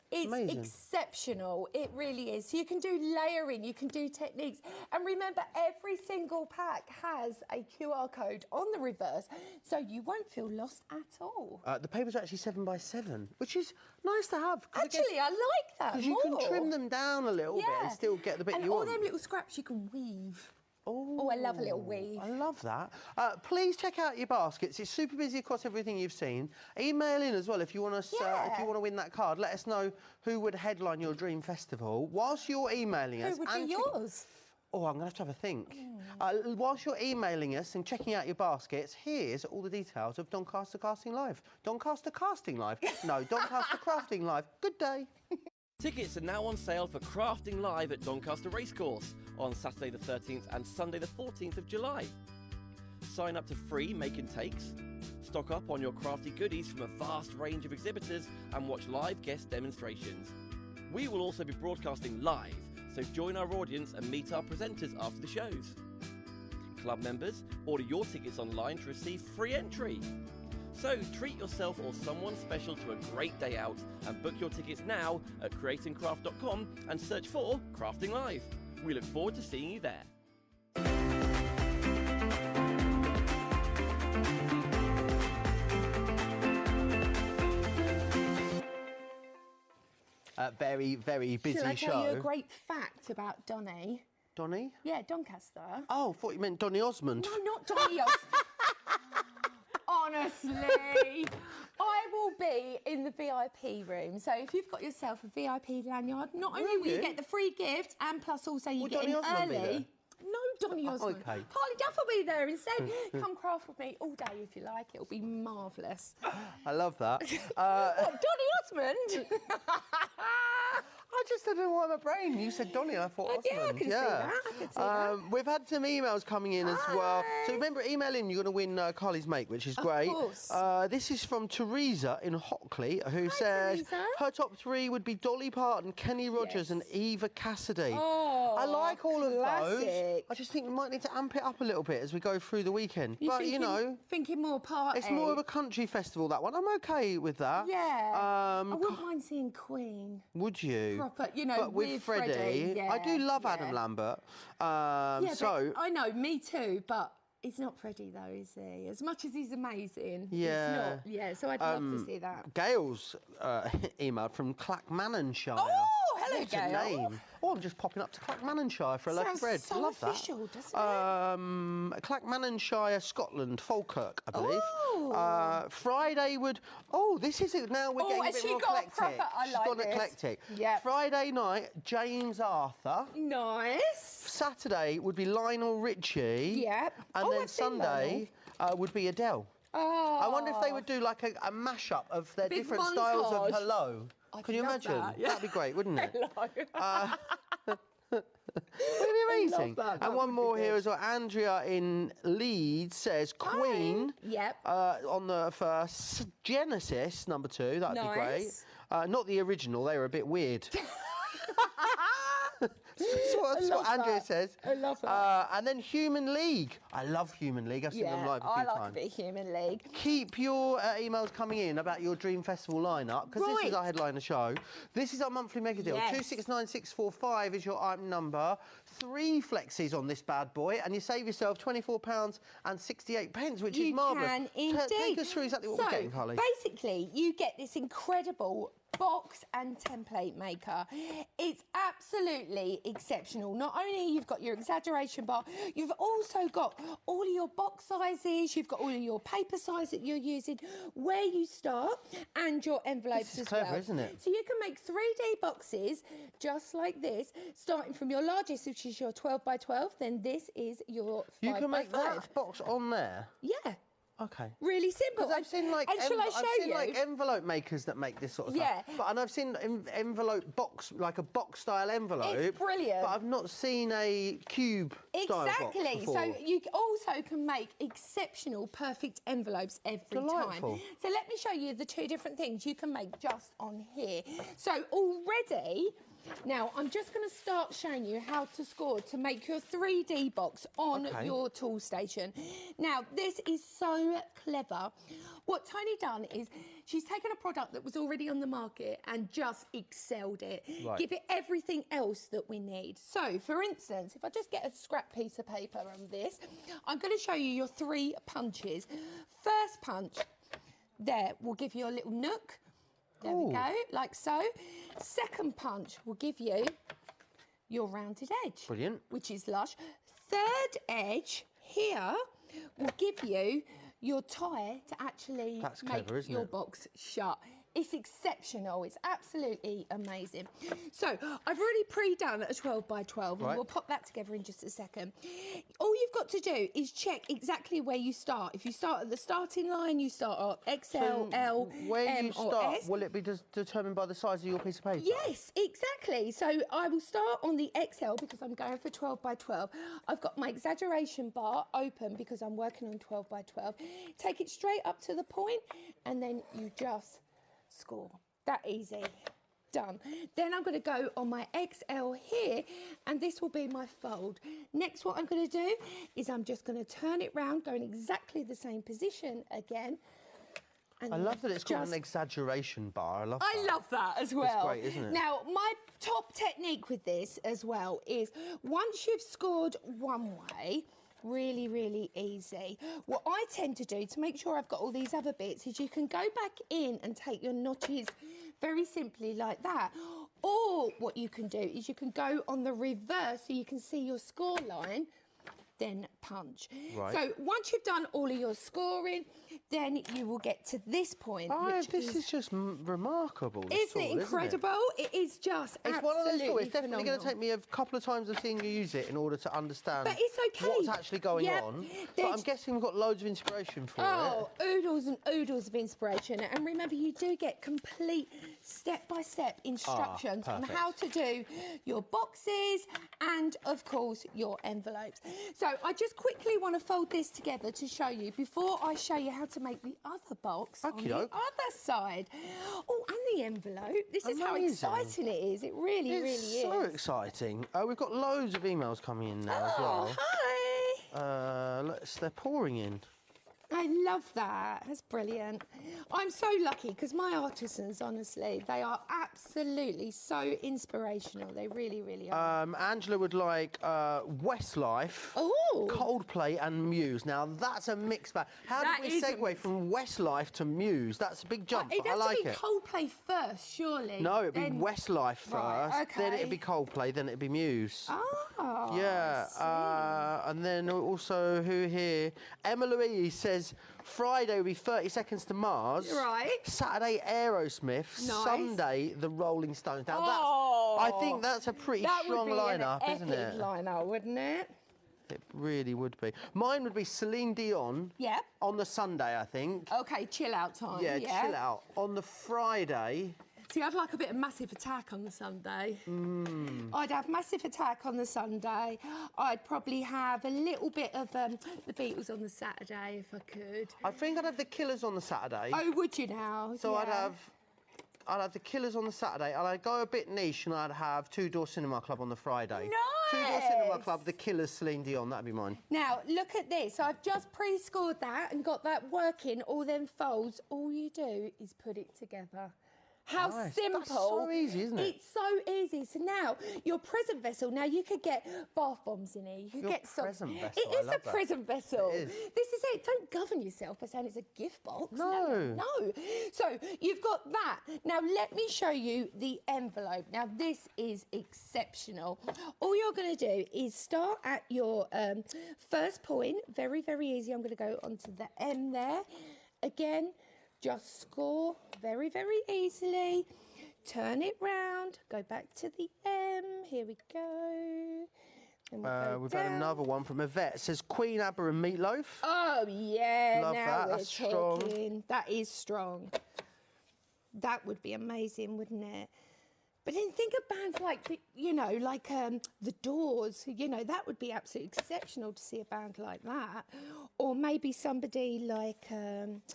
It's amazing. Exceptional. It really is. So you can do layering, you can do techniques. And remember, every single pack has a QR code on the reverse, so you won't feel lost at all. The papers are actually 7x7, which is nice to have. Actually, I like that because you can trim them down a little bit and still get the bit you want. And all them little scraps you can weave. Oh, I love a little weave. I love that. Please check out your baskets. It's super busy across everything you've seen. Email in as well if you want to if you want to win that card. Let us know who would headline your dream festival. Whilst you're emailing us, who would be yours? Oh, I'm going to have a think. Whilst you're emailing us and checking out your baskets, here's all the details of Doncaster Casting Live. Doncaster Casting Live? No, Doncaster Crafting Live. Good day. Tickets are now on sale for Crafting Live at Doncaster Racecourse on Saturday the 13th and Sunday the 14th of July. Sign up to free make and takes, stock up on your crafty goodies from a vast range of exhibitors, and watch live guest demonstrations. We will also be broadcasting live, so join our audience and meet our presenters after the shows. Club members, order your tickets online to receive free entry. So treat yourself or someone special to a great day out and book your tickets now at createandcraft.com and search for Crafting Live. We look forward to seeing you there. Very, very busy show. Shall I tell you a great fact about Donny? Donny? Yeah, Doncaster. Oh, I thought you meant Donny Osmond. No, not Donny Osmond. Honestly, I will be in the VIP room. So if you've got yourself a VIP lanyard, not only will you get the free gift, and plus also you get in early. No, Donny Osmond. Okay. Carley Duff will be there instead. Come craft with me all day if you like. It'll be marvellous. I love that. What, Donny Osmond? I just don't know why my brain. You said Donny, and I thought Osmond. Yeah, I can see that. I can see that. We've had some emails coming in as well. So remember, email in. You're going to win Carley's make, which is great. Of course. This is from Teresa in Hockley, who says Teresa. her top three would be Dolly Parton, Kenny Rogers, and Eva Cassidy. Oh, I like all of those. classic. I just think we might need to amp it up a little bit as we go through the weekend. Thinking more party. It's more of a country festival, that one. I'm okay with that. Yeah. I wouldn't mind seeing Queen. Would you? Proper, but with Freddie. Yeah, I do love Adam Lambert. So I know, me too, but he's not Freddie though, is he? As much as he's amazing, Yeah. he's not. Yeah, so I'd love to see that. Gail's email from Clackmannanshire. Oh, hello, What Gail. a name. Oh, I'm just popping up to Clackmannanshire for a loaf of bread. So Love official, that. doesn't it? Clackmannanshire, Scotland, Falkirk, I believe. Oh. Friday would. Oh, this is it. Now we're getting a has bit she more got eclectic. proper? I She's like gone this. eclectic. Yep. Friday night, James Arthur. Nice. Saturday would be Lionel Richie. Yep. And Oh, then I've seen Sunday would be Adele. Oh. I wonder if they would do like a mashup of their Big different styles of montage. Hello. Can you love imagine? that, yeah. That'd be great, wouldn't it? Hello. It'd be amazing. that. That And one would be more here good. as well. Andrea in Leeds says Queen. Yep. On the first, Genesis number 2. That'd be great. Nice. Not the original. They were a bit weird. That's I love what Andrea that. says. I love that. And then Human League. I love Human League. I've seen them live a few I like times. a bit of Human League. Keep your emails coming in about your Dream Festival lineup, because this is Right. our headliner show. This is our monthly mega deal. Yes. 269645 is your item number. 3 flexes on this bad boy, and you save yourself £24.68, which is marvellous. You can indeed. Take us through exactly what we're getting, Carly. Basically, you get this incredible box and template maker. It's absolutely exceptional. Not only you've got your exaggeration bar, you've also got all of your box sizes, you've got all of your paper size that you're using, where you start, and your envelopes This is as clever, well. isn't it? So you can make 3D boxes just like this, starting from your largest, which is your 12 by 12, then this is your 5 You can by make 5. that box on there. Yeah. Okay. Really simple. Because I've seen like and shall I show I've seen you? like envelope makers that make this sort of Yeah. stuff. And I've seen envelope box, like a box style envelope. It's brilliant. But I've not seen a cube style box Exactly. before. So you also can make exceptional, perfect envelopes every Delightful. time. So let me show you the two different things you can make just on here. So already. Now, I'm just going to start showing you how to score to make your 3D box on your tool station. Now, this is so clever. What Tony done is she's taken a product that was already on the market and just excelled it. Right. Give it everything else that we need. So, for instance, if I just get a scrap piece of paper on this, I'm going to show you your 3 punches. First punch, there, will give you a little nook. There we go, like so. Second punch will give you your rounded edge. Brilliant. Which is lush. Third edge here will give you your tie to actually make your box shut. It's exceptional. It's absolutely amazing. So I've already pre-done a 12 by 12 and we'll pop that together in just a second. All you've got to do is check exactly where you start. If you start at the starting line, you start at XL, L, where M you or start, S. will it be determined by the size of your piece of paper? Yes, exactly. So I will start on the XL because I'm going for 12 by 12. I've got my exaggeration bar open because I'm working on 12 by 12. Take it straight up to the point and then you just score. That easy. Done. Then I'm going to go on my XL here and this will be my fold. Next, what I'm going to do is I'm just going to turn it round, go in exactly the same position again. And I love that it's called an exaggeration bar. I love that. I love that as well. It's great, isn't it? Now, my top technique with this as well is once you've scored one way, really, really easy. What I tend to do to make sure I've got all these other bits is you can go back in and take your notches very simply like that. Or what you can do is you can go on the reverse so you can see your score line, then punch. Right. So once you've done all of your scoring, then you will get to this point. This is just remarkable. Isn't it incredible? It is just It's one of those tools. It's definitely phenomenal. going to take me a couple of times of seeing you use it in order to understand But it's okay. what's actually going on. But I'm guessing we've got loads of inspiration for it. Oodles and oodles of inspiration. And remember, you do get complete step-by-step instructions on how to do your boxes and, of course, your envelopes. So I just quickly want to fold this together to show you before I show you how to make the other box on the other side. Oh, and the envelope. This is how exciting it is. It really, really is. It's so exciting. We've got loads of emails coming in now as well. Hi. They're pouring in. I love that. That's brilliant. I'm so lucky because my artisans, honestly, they are absolutely so inspirational. They really, really are. Angela would like Westlife, Coldplay and Muse. Now, that's a mixed bag. How did we segue from Westlife to Muse? That's a big jump, but I like it. It'd have to be Coldplay first, surely. No, it'd be Westlife first, Right, then it'd be Coldplay, then it'd be Muse. Oh, yeah, and then also who here? Emma Louise says Friday will be 30 Seconds to Mars. Right. Saturday, Aerosmith. Nice. Sunday, the Rolling Stones. Now, I think that's a pretty strong lineup, isn't it? Epic lineup, wouldn't it? It really would be. Mine would be Celine Dion. Yeah. On the Sunday, I think. Okay, chill out time. Yeah, chill out. On the Friday. See, I'd like a bit of Massive Attack on the Sunday. I'd have Massive Attack on the Sunday. I'd probably have a little bit of the Beatles on the Saturday if I could. I think I'd have the Killers on the Saturday. Oh, would you now? So I'd have the Killers on the Saturday, and I'd go a bit niche, and I'd have Two Door Cinema Club on the Friday. Nice! Two Door Cinema Club, the Killers, Celine Dion, that'd be mine. Now, look at this. I've just pre-scored that and got that working, all them folds. All you do is put it together. How simple. That's so easy, isn't it? It's so easy. So now, your present vessel, now you could get bath bombs in here. You could get some... present vessel, It is a present vessel. It is. This is it. Don't govern yourself by saying it's a gift box. No. No. So, you've got that. Now, let me show you the envelope. Now, this is exceptional. All you're going to do is start at your first point. Very, very easy. I'm going to go onto the M there. Again, just score very, very easily. Turn it round. Go back to the M. Here we go. And we'll We've go had down. another one from Yvette. It says Queen Aber and Meatloaf. Oh, yeah. Love now that. we're That's strong. talking. That is strong. That would be amazing, wouldn't it? But then think of bands like, The Doors. That would be absolutely exceptional to see a band like that. Or maybe somebody like...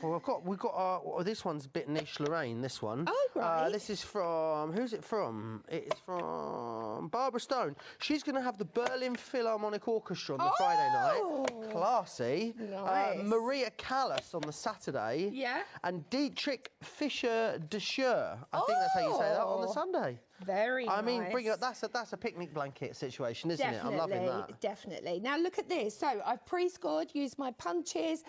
Well, we've got this one's a bit niche, Lorraine, this one. Oh, right. This is from, who's it from? It's from Barbara Stone. She's going to have the Berlin Philharmonic Orchestra on the Friday night. Classy. Nice. Maria Callas on the Saturday. Yeah. And Dietrich Fischer-Deschure, I think that's how you say that, on the Sunday. Very nice. I mean, that's a picnic blanket situation, isn't it? I'm loving that. Definitely. Now look at this. So I've pre-scored, used my punches.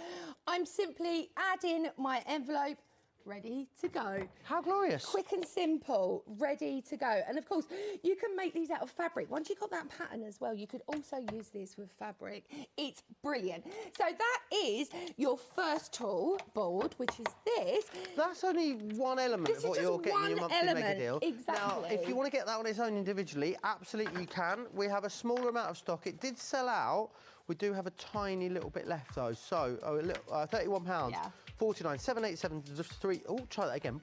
I'm simply adding my envelope, ready to go. How glorious. Quick and simple, ready to go. And of course, you can make these out of fabric. Once you've got that pattern as well, you could also use this with fabric. It's brilliant. So that is your first tool board, which is this. That's only one element This of is what just you're getting in your one monthly mega element. deal. Exactly. Now, if you want to get that on its own individually, absolutely you can. We have a smaller amount of stock. It did sell out. We do have a tiny little bit left though. So, £31. Yeah. 49 787 3. Oh, try that again.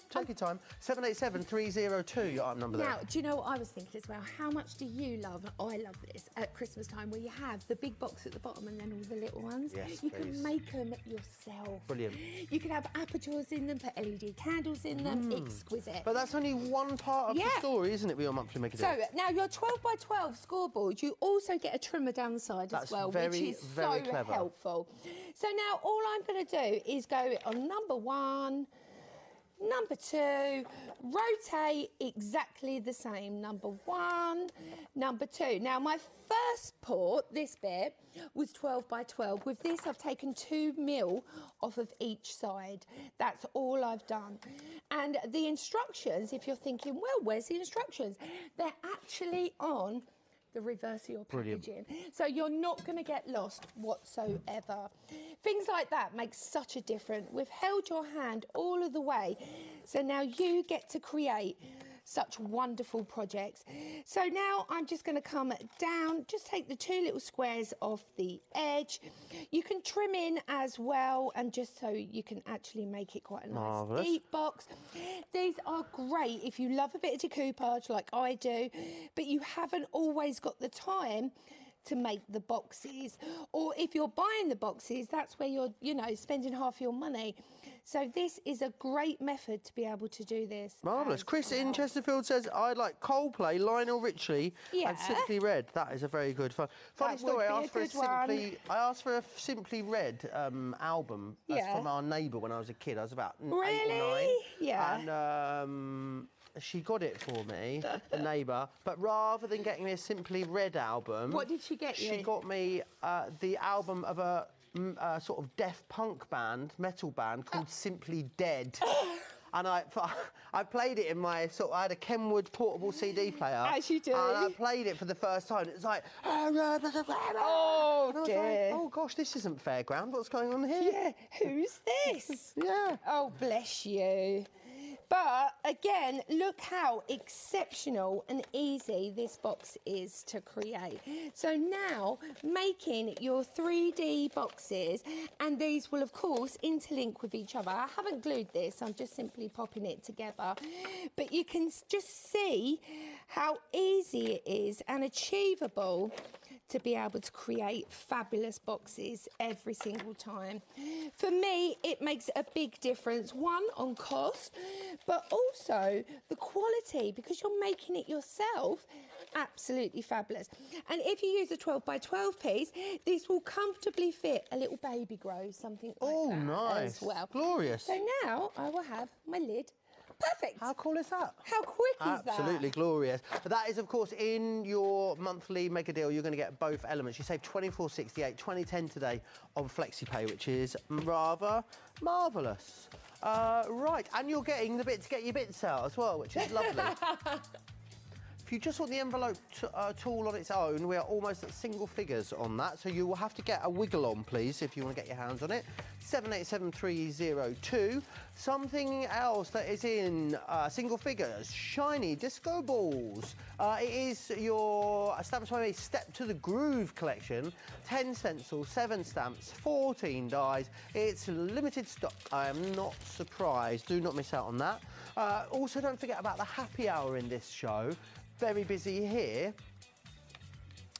Take your time. 787 302. Your item number there. Now, do you know what I was thinking as well? How much do you love, I love this, at Christmas time where you have the big box at the bottom and then all the little ones? Yes, you please. can make them yourself. Brilliant. You can have apertures in them, put LED candles in them. Exquisite. But that's only one part of the story, isn't it, with your monthly mega deal? So now your 12 by 12 scoreboard, you also get a trimmer down the side as well, which is very so clever. helpful. So now all I'm going to do is go on number 1, number 2, rotate exactly the same. Number 1, number 2. Now my first port, this bit, was 12 by 12. With this, I've taken 2 mil off of each side. That's all I've done. And the instructions, if you're thinking, well, where's the instructions? They're actually on the reverse of your packaging. So you're not going to get lost whatsoever. Things like that make such a difference. We've held your hand all of the way. So now you get to create such wonderful projects. So now I'm just going to come down, just take the 2 little squares off the edge. You can trim in as well, and just so you can actually make it quite a nice deep box. These are great if you love a bit of decoupage like I do, but you haven't always got the time to make the boxes, or if you're buying the boxes, that's where you're, spending half your money. So this is a great method to be able to do this. Marvellous. Chris in Chesterfield says, I'd like Coldplay, Lionel Richie, and Simply Red. That is a very good fun. Funny story, I asked for a Simply Red album from our neighbour when I was a kid. I was about 8 or 9. Yeah. And she got it for me, the neighbour, but rather than getting me a Simply Red album... What did she get you? She got me the album of a sort of deaf punk band, metal band called Simply Dead. And I played it in my I had a Kenwood portable CD player. As you do. And I played it for the first time. It's like, oh dear. Like, oh gosh, this isn't Fairground. What's going on here? Yeah, who's this? Yeah. Oh, bless you. But again, look how exceptional and easy this box is to create. So now making your 3D boxes, and these will of course interlink with each other. I haven't glued this, I'm just simply popping it together. But you can just see how easy it is and achievable to be able to create fabulous boxes every single time. For me, it makes a big difference, one, on cost, but also the quality, because you're making it yourself. Absolutely fabulous. And if you use a 12 by 12 piece, this will comfortably fit a little baby grow, something like that nice. as well. Glorious. So now I will have my lid. Perfect. How cool is that? How quick is that? Absolutely glorious. But that is, of course, in your monthly mega deal. You're going to get both elements. You save $24.68, $20.10 today on FlexiPay, which is rather marvellous. Right, and you're getting the bit to get your bits out as well, which is lovely. If you just want the envelope tool on its own, we are almost at single figures on that, so you will have to get a wiggle on, please, if you want to get your hands on it. 787302. Something else that is in single figures, shiny disco balls. It is your Stamps by Me Step to the Groove collection. 10 stencils, 7 stamps, 14 dies. It's limited stock. I am not surprised. Do not miss out on that. Also, don't forget about the happy hour in this show. Very busy here.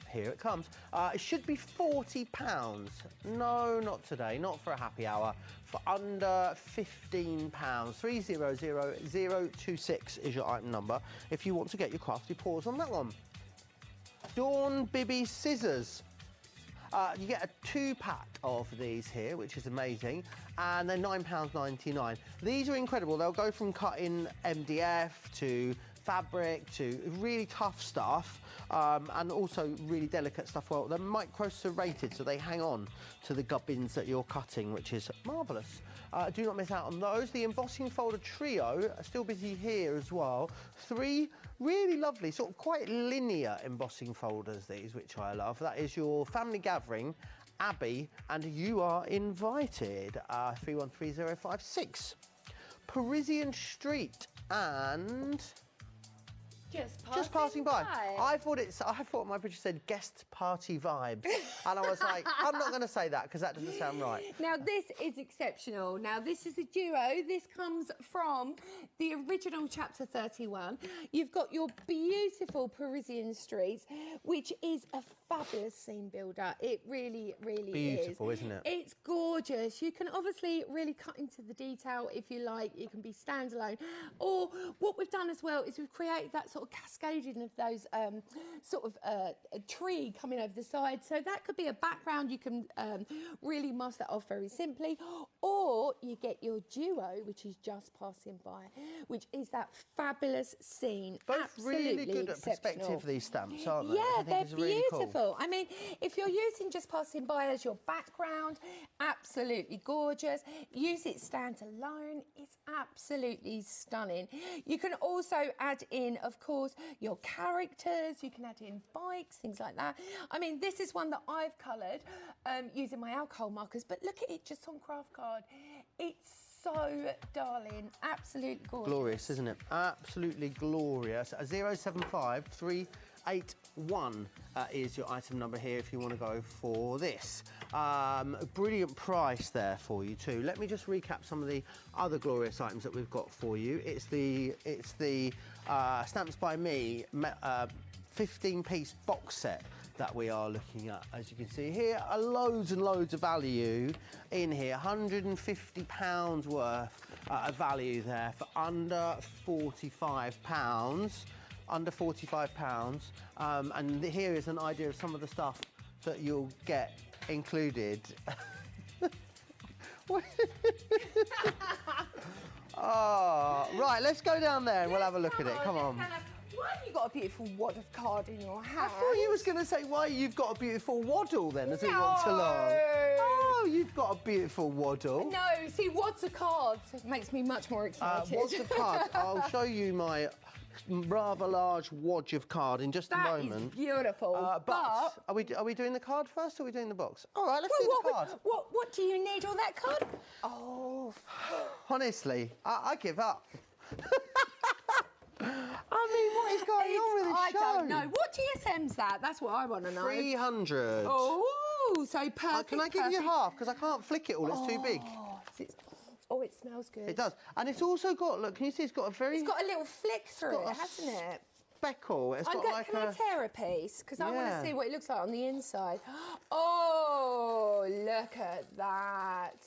Here it comes. It should be £40. No, not today. Not for a happy hour. For under £15. 300026 is your item number if you want to get your crafty paws on that one. Dawn Bibby Scissors. You get a 2-pack of these here, which is amazing, and they're £9.99. These are incredible. They'll go from cutting MDF to fabric to really tough stuff, and also really delicate stuff. Well, they're micro serrated, so they hang on to the gubbins that you're cutting, which is marvellous. Do not miss out on those. The embossing folder trio are still busy here as well. 3 really lovely, sort of quite linear embossing folders, these, which I love. That is your family gathering, Abby, and you are invited. 313056. Parisian Street and Just passing by. I thought my picture said guest party vibes, and I was like, I'm not going to say that because that doesn't sound right. Now this is exceptional. Now this is a duo. This comes from the original chapter 31. You've got your beautiful Parisian streets, which is a fabulous scene builder. It really, really Beautiful, is. Isn't it? It's gorgeous. You can obviously really cut into the detail if you like. You can be standalone. Or what we've done as well is we've created that sort of cascading of those a tree coming over the side. So that could be a background. You can really mask that off very simply. Or you get your duo, which is just passing by, which is that fabulous scene. Both Absolutely really good at perspective, these stamps, aren't they? Yeah, they're beautiful. Really cool. I mean, if you're using just passing by as your background, absolutely gorgeous. Use it standalone, it's absolutely stunning. You can also add in, of course, your characters. You can add in bikes, things like that. I mean, this is one that I've coloured using my alcohol markers, but look at it just on craft card. It's so darling, absolutely gorgeous. Glorious, isn't it? Absolutely glorious. 075381 is your item number here if you want to go for this. Brilliant price there for you too. Let me just recap some of the other glorious items that we've got for you. It's the Stamps by Me 15-piece box set that we are looking at. As you can see here, loads and loads of value in here. £150 worth of value there for under £45. Under £45. And here is an idea of some of the stuff that you'll get included. Oh, right, let's go down there and we'll have a look at it. Come on. Why have you got a beautiful wad of card in your hand? I thought you was going to say why you've got a beautiful waddle then as we walked along. Oh, you've got a beautiful waddle. No, see, wads of cards makes me much more excited. Wads of cards. I'll show you my rather large wad of card in just a moment. That is beautiful. But are we doing the card first or are we doing the box? All right, let's do the card. What do you need all that card? Oh. Honestly, I give up. I mean, what is going on with this show? I don't know. What GSM's that? That's what I want to know. 300. Oh, so perfect. Can I give you half? Because I can't flick it all. It's too big. Oh, it smells good. It does. And it's also got, look, can you see it's got a very... It's got a little flick through it, hasn't it? Speckle. It's got like Can I tear a piece? Because I want to see what it looks like on the inside. Oh, look at that.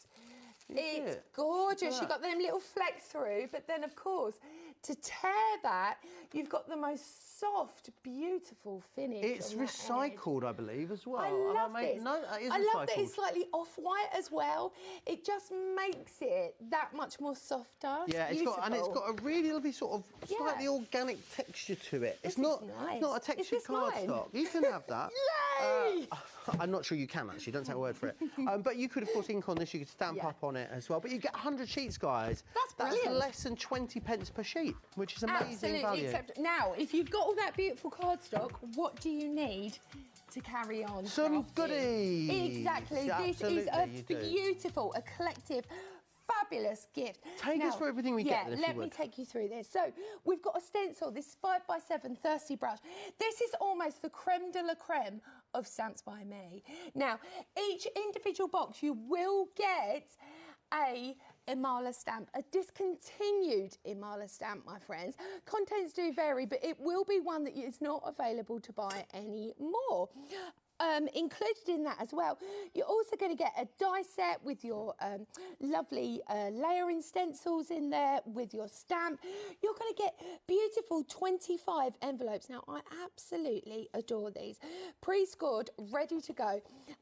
It's gorgeous. You've got them little flecks through, but then, of course, to tear that, you've got the most soft, beautiful finish. It's recycled, I believe, as well. I love this. No, that is I recycled. love that it's slightly off-white as well. It just makes it that much more softer. Yeah, it's got a really lovely sort of slightly organic texture to it. It's not a textured cardstock. You can have that. Yay! I'm not sure you can actually, don't take a word for it. But you could, of course, ink on this, you could stamp up on it as well. But you get 100 sheets, guys. That's brilliant. That's less than 20 pence per sheet, which is amazing Absolutely, value. except now, if you've got all that beautiful cardstock, what do you need to carry on? Some goodies. Exactly. Yeah, this is a beautiful, eclectic, fabulous gift. Take us through everything we get. Yeah, let me take you through this. So we've got a stencil, this 5x7 thirsty brush. This is almost the creme de la creme of Stamps by Me. Now, each individual box, you will get a Imala stamp, a discontinued Imala stamp, my friends. Contents do vary, but it will be one that is not available to buy anymore. Included in that as well, you're also going to get a die set with your lovely layering stencils in there with your stamp. You're going to get beautiful 25 envelopes. Now, I absolutely adore these. Pre-scored, ready to go.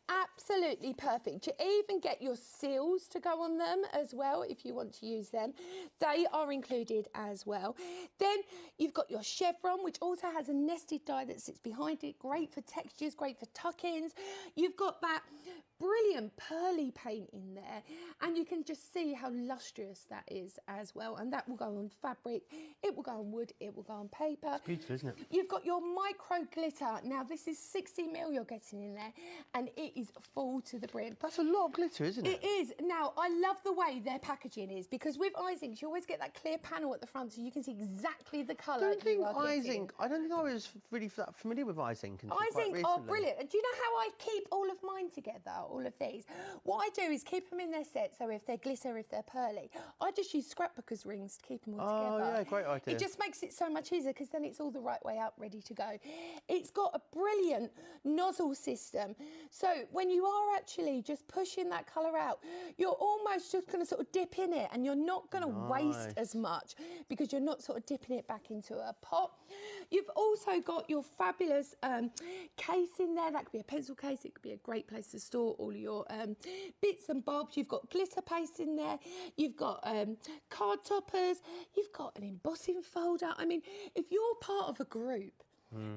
Absolutely perfect. You even get your seals to go on them as well if you want to use them. They are included as well. Then you've got your chevron, which also has a nested die that sits behind it. Great for textures, great for tuck-ins. You've got that brilliant pearly paint in there, and you can just see how lustrous that is as well. And that will go on fabric, it will go on wood, it will go on paper. It's beautiful, isn't it? You've got your micro glitter. Now this is 60ml you're getting in there, and it is full to the brim. That's a lot of glitter, isn't it? It is. Now I love the way their packaging is, because with eye inks you always get that clear panel at the front so you can see exactly the colour. I don't think I was really that familiar with eye ink until eye quite ink recently. are brilliant. And do you know how I keep all of mine together, all of these? What I do is keep them in their set, so if they're glitter, if they're pearly, I just use scrapbookers rings to keep them all together. Oh, yeah, great idea. It just makes it so much easier, because then it's all the right way up, ready to go. It's got a brilliant nozzle system, so when you are actually just pushing that colour out, you're almost just going to sort of dip in it, and you're not going to waste as much, because you're not sort of dipping it back into a pot. You've also got your fabulous case in there. That could be a pencil case. It could be a great place to store all your bits and bobs. You've got glitter paste in there. You've got card toppers. You've got an embossing folder. I mean, if you're part of a group,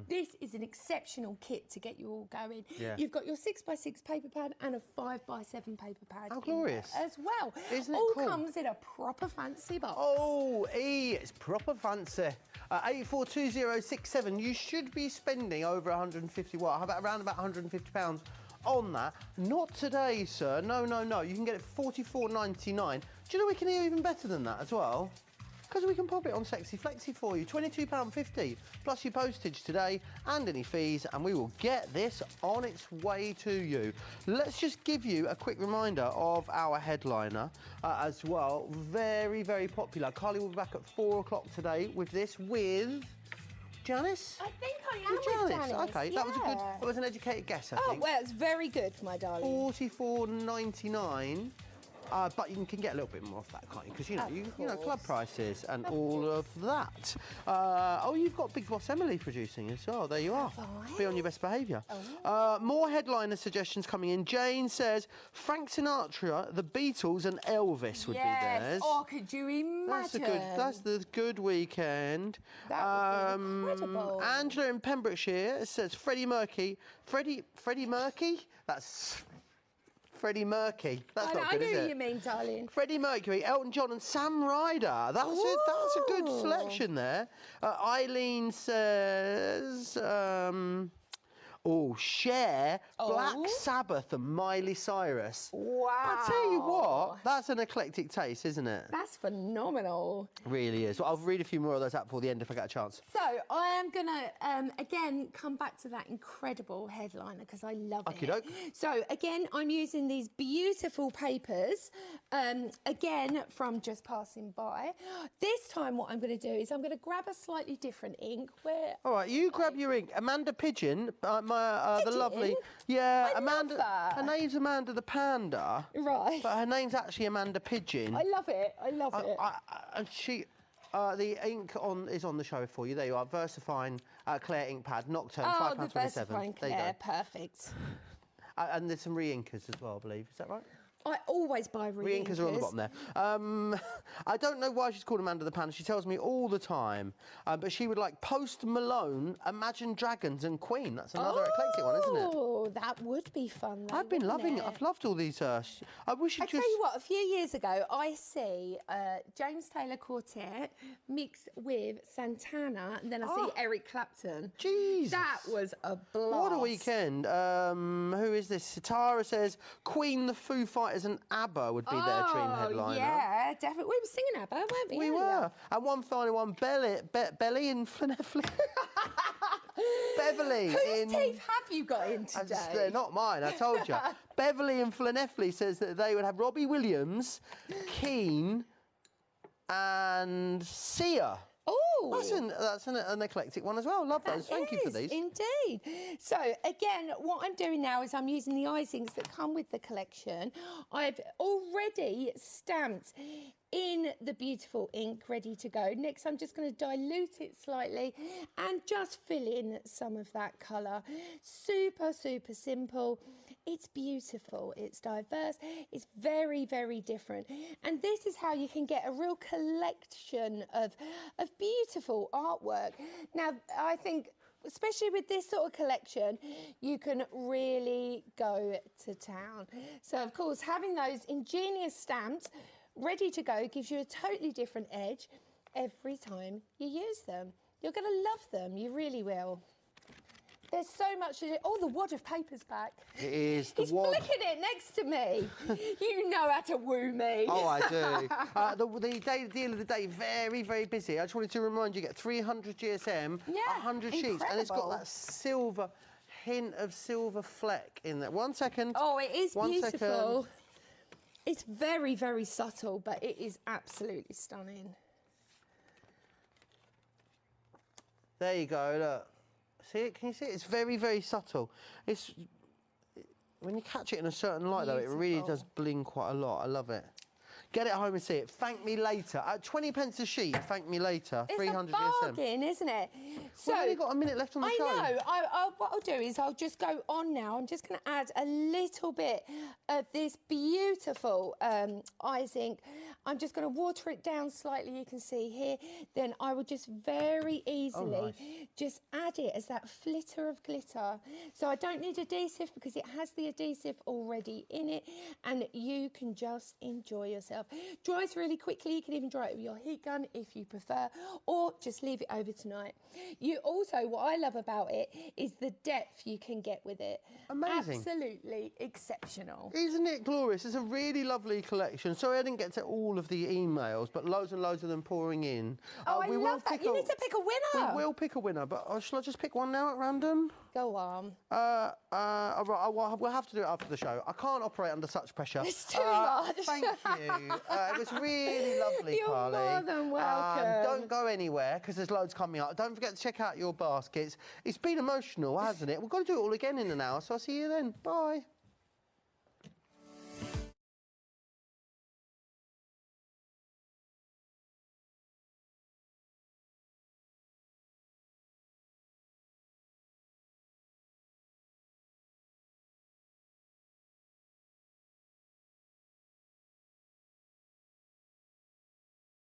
this is an exceptional kit to get you all going. Yeah. You've got your 6x6 paper pad and a 5x7 paper pad. How glorious. As well. Isn't it all cool? comes in a proper fancy box. Oh, it's proper fancy. 842067. You should be spending over 150. What? Around about 150 pounds on that. Not today, sir. No, no, no. You can get it $44.99. Do you know we can do even better than that as well? Because we can pop it on Sexy Flexi for you. £22.50 plus your postage today and any fees, and we will get this on its way to you. Let's just give you a quick reminder of our headliner as well. Very, very popular. Carly will be back at 4 o'clock today with this with Janice? I think I am with Janice. Okay, yeah. that was an educated guess, I think. Oh, well, it's very good, my darling. $44.99. But you can get a little bit more off that, can't you? Because, you know, club prices and all of that. Oh, you've got Big Boss Emily producing as well. There you are. Be on your best behaviour. More headliner suggestions coming in. Jane says Frank Sinatra, the Beatles and Elvis would be theirs. Oh, could you imagine? That's the good weekend. That would be incredible. Angela in Pembrokeshire says Freddie Mercury. Freddie Mercury? That's Freddie Mercury. That's not good, is it? I know what you mean, darling. Freddie Mercury, Elton John and Sam Ryder. That's a good selection there. Eileen says... Cher, Black Sabbath and Miley Cyrus. Wow. I tell you what, that's an eclectic taste, isn't it? That's phenomenal. Really is. Well, I'll read a few more of those out before the end if I get a chance. So I am going to, again, come back to that incredible headliner because I love it. So, again, I'm using these beautiful papers, again, from Just Passing By. This time what I'm going to do is I'm going to grab a slightly different ink. All right, you grab your ink. Amanda Pigeon, the lovely... Yeah, Amanda. love that. Her name's Amanda the Panda. Right. But her name's actually Amanda Pigeon. I love it. I love it. And she... the ink is on the show for you. There you are. Versifine Claire ink pad, Nocturne, £5.27. The Versifine Claire, perfect. And there's some re-inkers as well, I believe. Is that right? I always buy Re-inkers are on the bottom there. I don't know why she's called Amanda the Panda. She tells me all the time. But she would like Post Malone, Imagine Dragons and Queen. That's another eclectic one, isn't it? Oh, that would be fun, though, I've been loving it. I've loved all these. I wish you I tell you what, a few years ago, I see James Taylor Quartet mixed with Santana, and then I see Eric Clapton. Jesus. That was a blast. What a weekend. Who is this? Tara says Queen, the Foo Fighters and ABBA would be their dream headliner. Yeah, definitely. We were singing ABBA, weren't we? We were. And one final one, Belly in Flenefley. Beverly Whose teeth have you got in today? They're not mine, I told you. Beverly in Flenefley says that they would have Robbie Williams, Keane and Sia. Oh, that's an eclectic one as well. Love those. Thank you for these. Indeed. So again, what I'm doing now is I'm using the icings that come with the collection. I've already stamped in the beautiful ink ready to go. Next, I'm just going to dilute it slightly and just fill in some of that colour. Super, super simple. It's beautiful, it's diverse, it's very, very different. And this is how you can get a real collection of beautiful artwork. Now, I think, especially with this sort of collection, you can really go to town. So, of course, having those ingenious stamps ready to go gives you a totally different edge every time you use them. You're going to love them, you really will. There's so much to do. Oh, the wad of paper's back. It is. He's flicking it next to me. You know how to woo me. Oh, I do. The deal of the day, very, very busy. I just wanted to remind you, get 300 GSM, 100 sheets, and it's got that silver, hint of silver fleck in there. 1 second. Oh, it is beautiful. Second. It's very, very subtle, but it is absolutely stunning. There you go, look. See it? Can you see it? It's very, very subtle. When you catch it in a certain light, though, it really does bling quite a lot. I love it. Get it home and see it. Thank me later. At 20 pence a sheet, thank me later. It's 300 a bargain, isn't it? So, we've only got a minute left on the show. I know. What I'll do is I'll just go on now. I'm just going to add a little bit of this beautiful ice ink. I'm just going to water it down slightly, you can see here. Then I will just very easily just add it as that flitter of glitter. So I don't need adhesive because it has the adhesive already in it, and you can just enjoy yourself. Dries really quickly. You can even dry it with your heat gun if you prefer, or just leave it over tonight. You also, what I love about it is the depth you can get with it. Amazing. Absolutely exceptional. Isn't it glorious? It's a really lovely collection. Sorry I didn't get to all of the emails, but loads and loads of them pouring in. Oh, I love that. You need to pick a winner. We will pick a winner, but shall I just pick one now at random? Go on. We'll have to do it after the show. I can't operate under such pressure. It's too much. Thank you. It was really lovely, Carly. You're more than welcome. Don't go anywhere because there's loads coming up. Don't forget to check out your baskets. It's been emotional, hasn't it? We've got to do it all again in an hour, so I'll see you then. Bye.